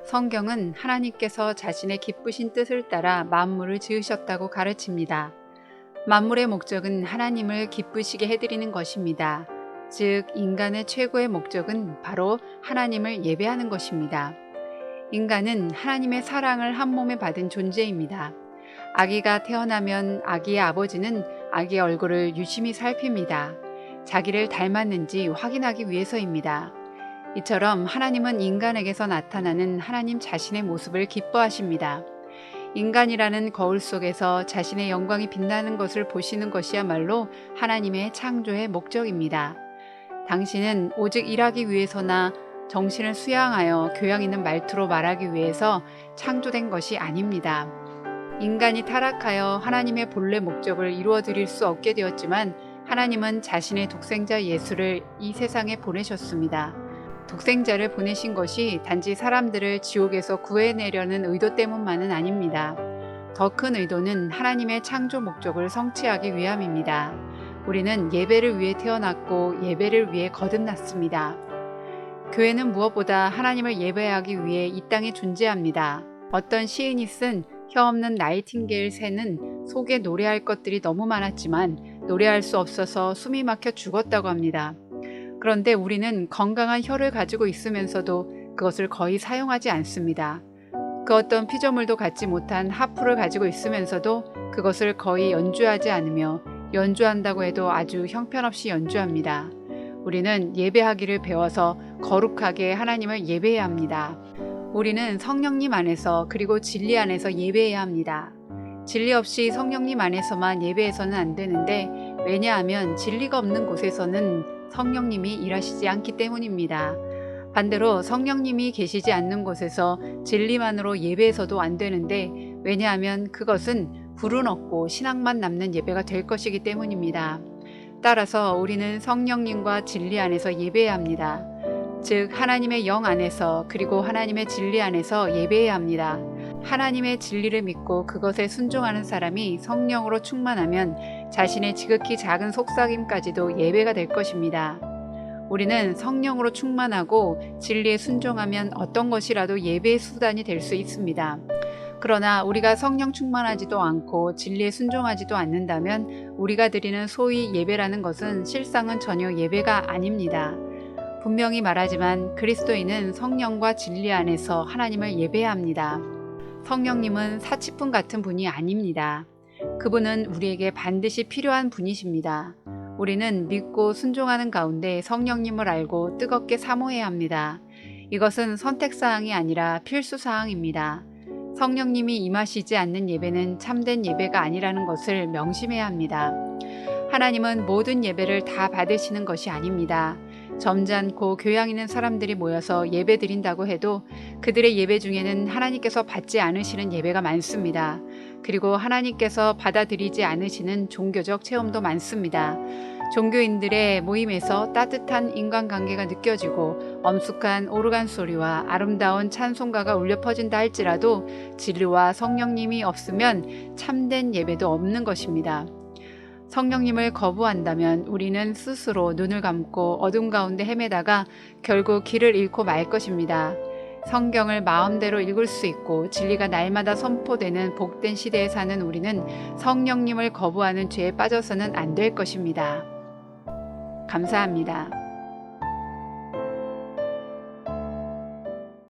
성경은 하나님께서 자신의 기쁘신 뜻을 따라 만물을 지으셨다고 가르칩니다. 만물의 목적은 하나님을 기쁘시게 해드리는 것입니다. 즉, 인간의 최고의 목적은 바로 하나님을 예배하는 것입니다. 인간은 하나님의 사랑을 한 몸에 받은 존재입니다. 아기가 태어나면 아기의 아버지는 아기의 얼굴을 유심히 살핍니다. 자기를 닮았는지 확인하기 위해서입니다. 이처럼 하나님은 인간에게서 나타나는 하나님 자신의 모습을 기뻐하십니다. 인간이라는 거울 속에서 자신의 영광이 빛나는 것을 보시는 것이야말로 하나님의 창조의 목적입니다. 당신은 오직 일하기 위해서나 정신을 수양하여 교양 있는 말투로 말하기 위해서 창조된 것이 아닙니다. 인간이 타락하여 하나님의 본래 목적을 이루어 드릴 수 없게 되었지만 하나님은 자신의 독생자 예수를 이 세상에 보내셨습니다. 독생자를 보내신 것이 단지 사람들을 지옥에서 구해내려는 의도 때문만은 아닙니다. 더 큰 의도는 하나님의 창조 목적을 성취하기 위함입니다. 우리는 예배를 위해 태어났고 예배를 위해 거듭났습니다. 교회는 무엇보다 하나님을 예배하기 위해 이 땅에 존재합니다. 어떤 시인이 쓴 혀 없는 나이팅게일 새는 속에 노래할 것들이 너무 많았지만 노래할 수 없어서 숨이 막혀 죽었다고 합니다. 그런데 우리는 건강한 혀를 가지고 있으면서도 그것을 거의 사용하지 않습니다. 그 어떤 피조물도 갖지 못한 하프를 가지고 있으면서도 그것을 거의 연주하지 않으며 연주한다고 해도 아주 형편없이 연주합니다. 우리는 예배하기를 배워서 거룩하게 하나님을 예배해야 합니다. 우리는 성령님 안에서 그리고 진리 안에서 예배해야 합니다. 진리 없이 성령님 안에서만 예배해서는 안 되는데 왜냐하면 진리가 없는 곳에서는 성령님이 일하시지 않기 때문입니다. 반대로 성령님이 계시지 않는 곳에서 진리만으로 예배해서도 안 되는데 왜냐하면 그것은 불은 없고 신앙만 남는 예배가 될 것이기 때문입니다. 따라서 우리는 성령님과 진리 안에서 예배해야 합니다. 즉 하나님의 영 안에서 그리고 하나님의 진리 안에서 예배해야 합니다. 하나님의 진리를 믿고 그것에 순종하는 사람이 성령으로 충만하면 자신의 지극히 작은 속삭임까지도 예배가 될 것입니다. 우리는 성령으로 충만하고 진리에 순종하면 어떤 것이라도 예배의 수단이 될 수 있습니다. 그러나 우리가 성령 충만하지도 않고 진리에 순종하지도 않는다면 우리가 드리는 소위 예배라는 것은 실상은 전혀 예배가 아닙니다. 분명히 말하지만 그리스도인은 성령과 진리 안에서 하나님을 예배해야 합니다. 성령님은 사치품 같은 분이 아닙니다. 그분은 우리에게 반드시 필요한 분이십니다. 우리는 믿고 순종하는 가운데 성령님을 알고 뜨겁게 사모해야 합니다. 이것은 선택사항이 아니라 필수사항입니다. 성령님이 임하시지 않는 예배는 참된 예배가 아니라는 것을 명심해야 합니다. 하나님은 모든 예배를 다 받으시는 것이 아닙니다. 점잖고 교양 있는 사람들이 모여서 예배 드린다고 해도 그들의 예배 중에는 하나님께서 받지 않으시는 예배가 많습니다. 그리고 하나님께서 받아들이지 않으시는 종교적 체험도 많습니다. 종교인들의 모임에서 따뜻한 인간관계가 느껴지고 엄숙한 오르간 소리와 아름다운 찬송가가 울려 퍼진다 할지라도 진리와 성령님이 없으면 참된 예배도 없는 것입니다. 성령님을 거부한다면 우리는 스스로 눈을 감고 어둠 가운데 헤매다가 결국 길을 잃고 말 것입니다. 성경을 마음대로 읽을 수 있고 진리가 날마다 선포되는 복된 시대에 사는 우리는 성령님을 거부하는 죄에 빠져서는 안 될 것입니다. 감사합니다.